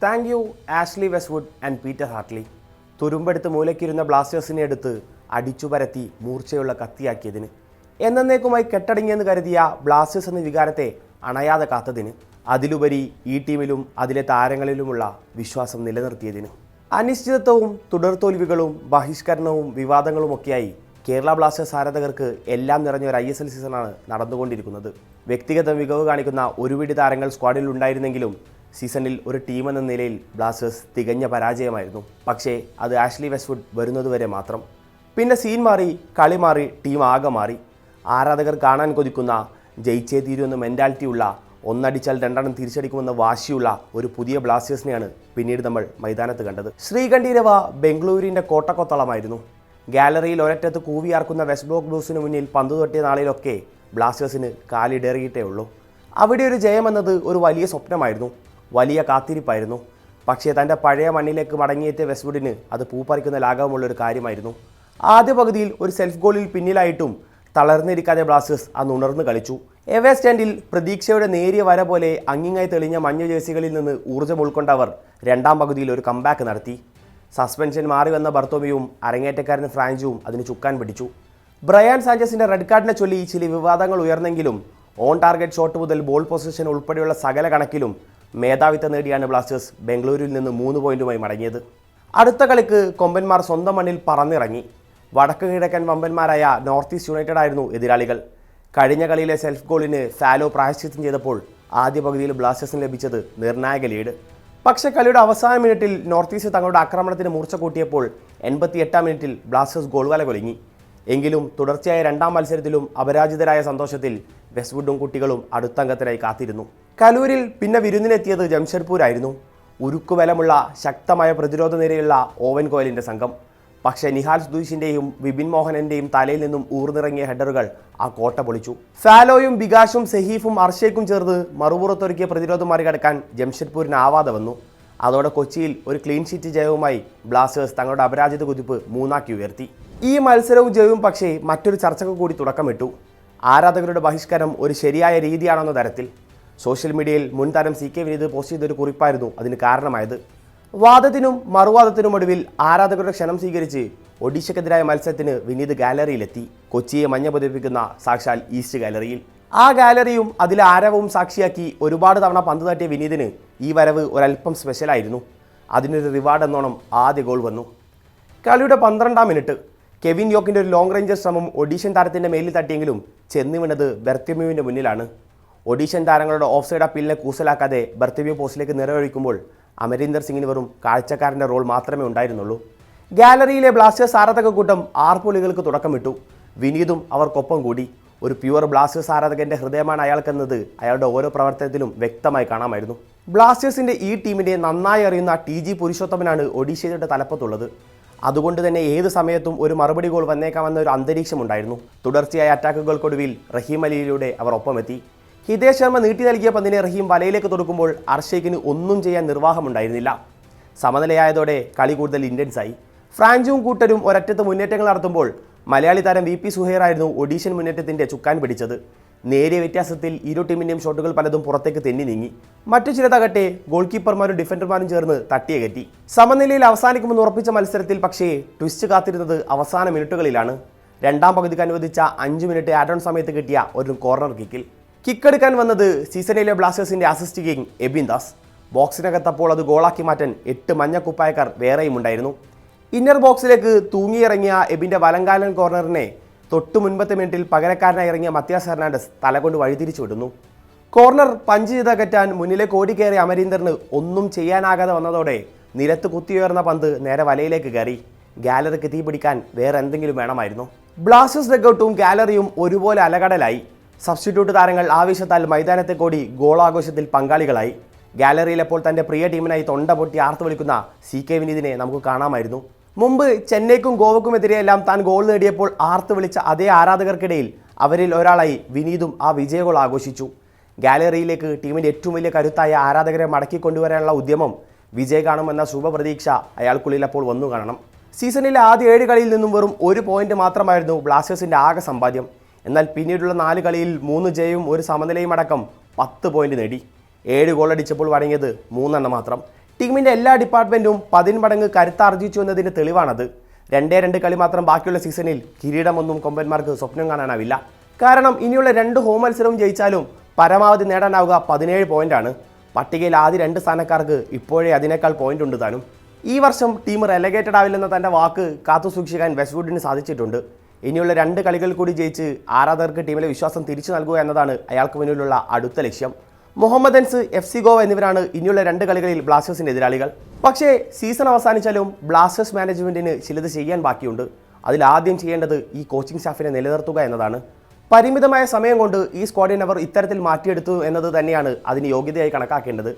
Thank you Ashley Westwood and Peter Hartley. തുരുമ്പെടുത്ത് മൂലയ്ക്കിരുന്ന ബ്ലാസ്റ്റേഴ്സിനെ എടുത്ത് അടിച്ചു പരത്തി മൂർച്ചയുള്ള കത്തിയാക്കിയതിന്, എന്നേക്കുമായി കെട്ടടങ്ങിയെന്ന് കരുതിയ ബ്ലാസ്റ്റേഴ്സ് എന്ന വികാരത്തെ അണയാതെ കാത്തതിന്, അതിലുപരി ഈ ടീമിലും അതിലെ താരങ്ങളിലുമുള്ള വിശ്വാസം നിലനിർത്തിയതിന്. അനിശ്ചിതത്വവും തുടർതോൽവികളും ബഹിഷ്കരണവും വിവാദങ്ങളുമൊക്കെയായി കേരള ബ്ലാസ്റ്റേഴ്സ് ആരാധകർക്ക് എല്ലാം നിറഞ്ഞ ഒരു ISL സീസണാണ് നടന്നുകൊണ്ടിരിക്കുന്നത്. വ്യക്തിഗത മികവ് കാണിക്കുന്ന ഒരുപിടി താരങ്ങൾ സ്ക്വാഡിൽ ഉണ്ടായിരുന്നെങ്കിലും സീസണിൽ ഒരു ടീമെന്ന നിലയിൽ ബ്ലാസ്റ്റേഴ്സ് തികഞ്ഞ പരാജയമായിരുന്നു. പക്ഷേ അത് ആഷ്ലി വെസ്റ്റ്വുഡ് വരുന്നതുവരെ മാത്രം. പിന്നെ സീൻ മാറി, കളി മാറി, ടീം ആകെ മാറി. ആരാധകർ കാണാൻ കൊതിക്കുന്ന ജയിച്ചേ തീരുമെന്ന മെൻറ്റാലിറ്റിയുള്ള, ഒന്നടിച്ചാൽ രണ്ടെണ്ണം തിരിച്ചടിക്കുമെന്ന വാശിയുള്ള ഒരു പുതിയ ബ്ലാസ്റ്റേഴ്സിനെയാണ് പിന്നീട് നമ്മൾ മൈതാനത്ത് കണ്ടത്. ശ്രീകണ്ഠീരവ ബംഗളൂരുവിൻ്റെ കോട്ടക്കൊത്തളമായിരുന്നു. ഗാലറിയിൽ ഒരറ്റത്ത് കൂവിയാർക്കുന്ന വെസ്റ്റ് ബ്ലോക്ക് ബ്ലൂസിന് മുന്നിൽ പന്ത് തൊട്ടിയ നാളിലൊക്കെ ബ്ലാസ്റ്റേഴ്സിന് കാലിടേറിയിട്ടേ ഉള്ളൂ. അവിടെ ഒരു ജയമെന്നത് ഒരു വലിയ സ്വപ്നമായിരുന്നു, വലിയ കാത്തിരിപ്പായിരുന്നു. പക്ഷേ തൻ്റെ പഴയ മണ്ണിലേക്ക് മടങ്ങിയെത്തിയ വെസ്റ്റ്വുഡിന് അത് പൂപ്പറിക്കുന്ന ലാഘവമുള്ളൊരു കാര്യമായിരുന്നു. ആദ്യ പകുതിയിൽ ഒരു സെൽഫ് ഗോളിൽ പിന്നിലായിട്ടും തളർന്നിരിക്കാതെ ബ്ലാസ്റ്റേഴ്സ് അന്ന് ഉണർന്ന് കളിച്ചു. എവേ സ്റ്റാൻഡിൽ പ്രതീക്ഷയുടെ നേരിയ വര പോലെ അങ്ങിങ്ങായി തെളിഞ്ഞ മഞ്ഞ ജേഴ്സികളിൽ നിന്ന് ഊർജ്ജം ഉൾക്കൊണ്ടവർ രണ്ടാം പകുതിയിൽ ഒരു കംബാക്ക് നടത്തി. സസ്പെൻഷൻ മാറി വന്ന ബർത്തോമിയും അരങ്ങേറ്റക്കാരൻ ഫ്രാഞ്ചും അതിന് ചുക്കാൻ പിടിച്ചു. ബ്രയാൻ സാഞ്ചസിൻ്റെ റെഡ് കാർഡിനെ ചൊല്ലി ചില വിവാദങ്ങൾ ഉയർന്നെങ്കിലും ഓൺ ടാർഗറ്റ് ഷോട്ട് മുതൽ ബോൾ പൊസിഷൻ ഉൾപ്പെടെയുള്ള സകല കണക്കിലും മേധാവിത്വം നേടിയാണ് ബ്ലാസ്റ്റേഴ്സ് ബംഗളൂരുവിൽ നിന്ന് 3 പോയിന്റുമായി മടങ്ങിയത്. അടുത്ത കളിക്ക് കൊമ്പന്മാർ സ്വന്തം മണ്ണിൽ പറന്നിറങ്ങി. വടക്ക് കിഴക്കൻ വമ്പന്മാരായ നോർത്ത് ഈസ്റ്റ് യുണൈറ്റഡ് ആയിരുന്നു എതിരാളികൾ. കഴിഞ്ഞ കളിയിലെ സെൽഫ് ഗോളിന് ഫാലോ പ്രായശ്ചിത്തം ചെയ്തപ്പോൾ ആദ്യ പകുതിയിൽ ബ്ലാസ്റ്റേഴ്സിന് ലഭിച്ചത് നിർണായക ലീഡ്. പക്ഷേ കളിയുടെ അവസാന മിനിറ്റിൽ നോർത്ത് ഈസ്റ്റ് തങ്ങളുടെ ആക്രമണത്തിന് മൂർച്ച കൂട്ടിയപ്പോൾ 88-ാം മിനിറ്റിൽ ബ്ലാസ്റ്റേഴ്സ് ഗോൾ വല കൊലിങ്ങി. എങ്കിലും തുടർച്ചയായ രണ്ടാം മത്സരത്തിലും അപരാജിതരായ സന്തോഷത്തിൽ വെസ്റ്റ്വുഡും കുട്ടികളും അടുത്തംഗത്തിനായി കാത്തിരുന്നു. കലൂരിൽ പിന്നെ വിരുന്നിനെത്തിയത് ജംഷഡ്പൂരായിരുന്നു. ഉരുക്കുബലമുള്ള ശക്തമായ പ്രതിരോധ നിരയുള്ള ഓവൻ കോയലിൻ്റെ സംഘം. പക്ഷേ നിഹാൽ സുധീഷിൻ്റെയും വിപിൻ മോഹനൻ്റെയും തലയിൽ നിന്നും ഊർന്നിറങ്ങിയ ഹെഡറുകൾ ആ കോട്ട പൊളിച്ചു. ഫാലോയും ബികാഷും സെഹീഫും അർഷയ്ക്കും ചേർന്ന് മറുപുറത്തൊരുക്കിയ പ്രതിരോധം മറികടക്കാൻ ജംഷഡ്പൂരിന് ആവാതെ വന്നു. അതോടെ കൊച്ചിയിൽ ഒരു ക്ലീൻ ഷീറ്റ് ജയവുമായി ബ്ലാസ്റ്റേഴ്സ് തങ്ങളുടെ അപരാജിത കുതിപ്പ് 3 ഉയർത്തി. ഈ മത്സരവും ജയവും പക്ഷേ മറ്റൊരു ചർച്ചയ്ക്ക് കൂടി തുടക്കമിട്ടു. ആരാധകരുടെ ബഹിഷ്കരണം ഒരു ശരിയായ രീതിയാണെന്ന തരത്തിൽ. സോഷ്യൽ മീഡിയയിൽ മുൻ താരം CK വിനീത് പോസ്റ്റ് ചെയ്തൊരു കുറിപ്പായിരുന്നു അതിന് കാരണമായത്. വാദത്തിനും മറുവാദത്തിനും ഒടുവിൽ ആരാധകരുടെ ക്ഷണം സ്വീകരിച്ച് ഒഡീഷയ്ക്കെതിരായ മത്സരത്തിന് വിനീത് ഗാലറിയിലെത്തി. കൊച്ചിയെ മഞ്ഞ പതിപ്പിക്കുന്ന സാക്ഷാൽ ഈസ്റ്റ് ഗാലറിയിൽ. ആ ഗാലറിയും അതിലെ ആരവവും സാക്ഷിയാക്കി ഒരുപാട് തവണ പന്ത് തട്ടിയ വിനീതിന് ഈ വരവ് ഒരല്പം സ്പെഷ്യലായിരുന്നു. അതിനൊരു റിവാർഡ് എന്നോണം ആദ്യ ഗോൾ വന്നു. കളിയുടെ 12-ാം മിനിറ്റ് കെവിൻ യോക്കിൻ്റെ ഒരു ലോങ് റേഞ്ചർ ശ്രമം ഒഡീഷൻ താരത്തിൻ്റെ മേലിൽ തട്ടിയെങ്കിലും ചെന്ന് വീണത് ബെർത്തമ്യുവിൻ്റെ മുന്നിലാണ്. ഒഡീഷൻ താരങ്ങളുടെ ഓഫ് സൈഡ് അപ്പീലിനെ കൂസലാക്കാതെ ബെർത്തമ്യു പോസ്റ്റിലേക്ക് നിറയൊഴിക്കുമ്പോൾ അമരീന്ദർ സിംഗിന് വെറും കാഴ്ചക്കാരൻ്റെ റോൾ മാത്രമേ ഉണ്ടായിരുന്നുള്ളൂ. ഗാലറിയിലെ ബ്ലാസ്റ്റേഴ്സ് ആരാധക കൂട്ടം ആർപ്പുളികൾക്ക് തുടക്കമിട്ടു. വിനീതും അവർക്കൊപ്പം കൂടി. ഒരു പ്യുവർ ബ്ലാസ്റ്റേഴ്സ് ആരാധകൻ്റെ ഹൃദയമാണ് അയാൾക്കെന്നത് അയാളുടെ ഓരോ പ്രവർത്തനത്തിലും വ്യക്തമായി കാണാമായിരുന്നു. ബ്ലാസ്റ്റേഴ്സിൻ്റെ ഈ ടീമിനെ നന്നായി അറിയുന്ന TG പുരുഷോത്തമനാണ് ഒഡീഷയുടെ തലപ്പത്തുള്ളത്. അതുകൊണ്ട് തന്നെ ഏത് സമയത്തും ഒരു മറുപടി ഗോൾ വന്നേക്കാമെന്ന ഒരു അന്തരീക്ഷമുണ്ടായിരുന്നു. തുടർച്ചയായ അറ്റാക്കുകൾക്കൊടുവിൽ റഹീം അലിയിലൂടെ അവർ ഒപ്പമെത്തി. ഹിതേഷ് ശർമ്മ നീട്ടി നൽകിയ പന്തിനെ റഹീം വലയിലേക്ക് തൊടുക്കുമ്പോൾ അർഷയ്ക്കിന് ഒന്നും ചെയ്യാൻ നിർവാഹമുണ്ടായിരുന്നില്ല. സമനിലയായതോടെ കളി കൂടുതൽ ഇൻറ്റൻസായി. ഫ്രാഞ്ചും കൂട്ടരും ഒരറ്റത്ത് മുന്നേറ്റങ്ങൾ നടത്തുമ്പോൾ മലയാളി താരം VP സുഹൈറായിരുന്നു ഒഡീഷൻ മുന്നേറ്റത്തിൻ്റെ ചുക്കാൻ പിടിച്ചത്. നേരിയ വ്യത്യാസത്തിൽ ഇരു ടീമിൻ്റെയും ഷോട്ടുകൾ പലതും പുറത്തേക്ക് തെന്നി നീങ്ങി. മറ്റു ചിലതാകട്ടെ ഗോൾ കീപ്പർമാരും ഡിഫൻഡർമാരും ചേർന്ന് തട്ടിയകറ്റി. സമനിലയിൽ അവസാനിക്കുമെന്ന് ഉറപ്പിച്ച മത്സരത്തിൽ പക്ഷേ ട്വിസ്റ്റ് കാത്തിരുന്നത് അവസാന മിനിറ്റുകളിലാണ്. രണ്ടാം പകുതിക്ക് അനുവദിച്ച 5 മിനിറ്റ് ആഡ് ഓൺ സമയത്ത് കിട്ടിയ ഒരു കോർണർ കിക്കെടുക്കാൻ വന്നത് സീസണിലെ ബ്ലാസ്റ്റേഴ്സിൻ്റെ അസിസ്റ്റ് കിങ് എബിൻ ദാസ്. ബോക്സിനകത്തപ്പോൾ അത് ഗോളാക്കി മാറ്റാൻ 8 മഞ്ഞ കുപ്പായക്കാർ വേറെയും ഉണ്ടായിരുന്നു. ഇന്നർ ബോക്സിലേക്ക് തൂങ്ങിയിറങ്ങിയ എബിൻ്റെ വലങ്കാലൻ കോർണറിനെ തൊട്ടു മുൻപത്തെ മിനിറ്റിൽ പകരക്കാരനായി ഇറങ്ങിയ മത്യാസ് ഹെർണാണ്ടസ് തലകൊണ്ട് വഴിതിരിച്ചു വിടുന്നു. കോർണർ പഞ്ച് ചെയ്തകറ്റാൻ മുന്നിലേക്ക് ഓടിക്കയറിയ അമരീന്ദറിന് ഒന്നും ചെയ്യാനാകാതെ വന്നതോടെ നിലത്ത് കുത്തിയുയർന്ന പന്ത് നേരെ വലയിലേക്ക് കയറി. ഗാലറിക്ക് തീ പിടിക്കാൻ വേറെ എന്തെങ്കിലും വേണമായിരുന്നു. ബ്ലാസ്റ്റേഴ്സ് ഡഗ്ഔട്ടും ഗാലറിയും ഒരുപോലെ അലകടലായി. സബ്സ്റ്റിറ്റ്യൂട്ട് താരങ്ങൾ ആവേശത്താൽ മൈതാനത്തെ കൂടി ഗോളാഘോഷത്തിൽ പങ്കാളികളായി. ഗാലറിയിലെപ്പോൾ തൻ്റെ പ്രിയ ടീമിനായി തൊണ്ട പൊട്ടി ആർത്തു വിളിക്കുന്ന CK വിനീതിനെ നമുക്ക് കാണാമായിരുന്നു. മുമ്പ് ചെന്നൈക്കും ഗോവക്കുമെതിരെയെല്ലാം താൻ ഗോൾ നേടിയപ്പോൾ ആർത്തു വിളിച്ച അതേ ആരാധകർക്കിടയിൽ അവരിൽ ഒരാളായി വിനീതും ആ വിജയ ഗോൾ ആഘോഷിച്ചു. ഗാലറിയിലേക്ക് ടീമിൻ്റെ ഏറ്റവും വലിയ കരുത്തായ ആരാധകരെ മടക്കിക്കൊണ്ടുവരാനുള്ള ഉദ്യമം വിജയ കാണുമെന്ന ശുഭപ്രതീക്ഷ അയാൾക്കുള്ളിൽ അപ്പോൾ വന്നു കാണണം. സീസണിലെ ആദ്യ 7 കളിയിൽ നിന്നും വെറും 1 പോയിന്റ് മാത്രമായിരുന്നു ബ്ലാസ്റ്റേഴ്സിൻ്റെ ആകെ സമ്പാദ്യം. എന്നാൽ പിന്നീടുള്ള 4 കളിയിൽ 3 ജയവും 1 സമനിലയും അടക്കം 10 പോയിന്റ് നേടി. 7 ഗോളടിച്ചപ്പോൾ വഴങ്ങിയത് 3 മാത്രം. ടീമിൻ്റെ എല്ലാ ഡിപ്പാർട്ട്മെൻറ്റും 10 മടങ്ങ് കരുത്താർജിച്ചു എന്നതിൻ്റെ തെളിവാണത്. 2 കളി മാത്രം ബാക്കിയുള്ള സീസണിൽ കിരീടമൊന്നും കൊമ്പന്മാർക്ക് സ്വപ്നം കാണാനാവില്ല. കാരണം ഇനിയുള്ള 2 ഹോം മത്സരവും ജയിച്ചാലും പരമാവധി നേടാനാവുക 17 പോയിൻ്റാണ്. പട്ടികയിൽ ആദ്യ 2 സ്ഥാനക്കാർക്ക് ഇപ്പോഴേ അതിനേക്കാൾ പോയിന്റ് ഉണ്ട് താനും. ഈ വർഷം ടീം റെലഗേറ്റഡ് ആവില്ലെന്ന തൻ്റെ വാക്ക് കാത്തു സൂക്ഷിക്കാൻ വെസ്റ്റ്വുഡിന് സാധിച്ചിട്ടുണ്ട്. ഇനിയുള്ള 2 കളികൾ കൂടി ജയിച്ച് ആരാധകർക്ക് ടീമിലെ വിശ്വാസം തിരിച്ചു നൽകുക എന്നതാണ് അയാൾക്ക് മുന്നിലുള്ള അടുത്ത ലക്ഷ്യം. മുഹമ്മദൻസ്, FC ഗോവ എന്നിവരാണ് ഇനിയുള്ള 2 കളികളിൽ ബ്ലാസ്റ്റേഴ്സിൻ്റെ എതിരാളികൾ. പക്ഷേ സീസൺ അവസാനിച്ചാലും ബ്ലാസ്റ്റേഴ്സ് മാനേജ്മെൻറ്റിന് ചിലത് ചെയ്യാൻ ബാക്കിയുണ്ട്. അതിലാദ്യം ചെയ്യേണ്ടത് ഈ കോച്ചിങ് സ്റ്റാഫിനെ നിലനിർത്തുക എന്നതാണ്. പരിമിതമായ സമയം കൊണ്ട് ഈ സ്ക്വാഡിനെ അവർ ഇത്തരത്തിൽ മാറ്റിയെടുത്തു എന്നത് തന്നെയാണ് അതിന് യോഗ്യതയായി കണക്കാക്കേണ്ടത്.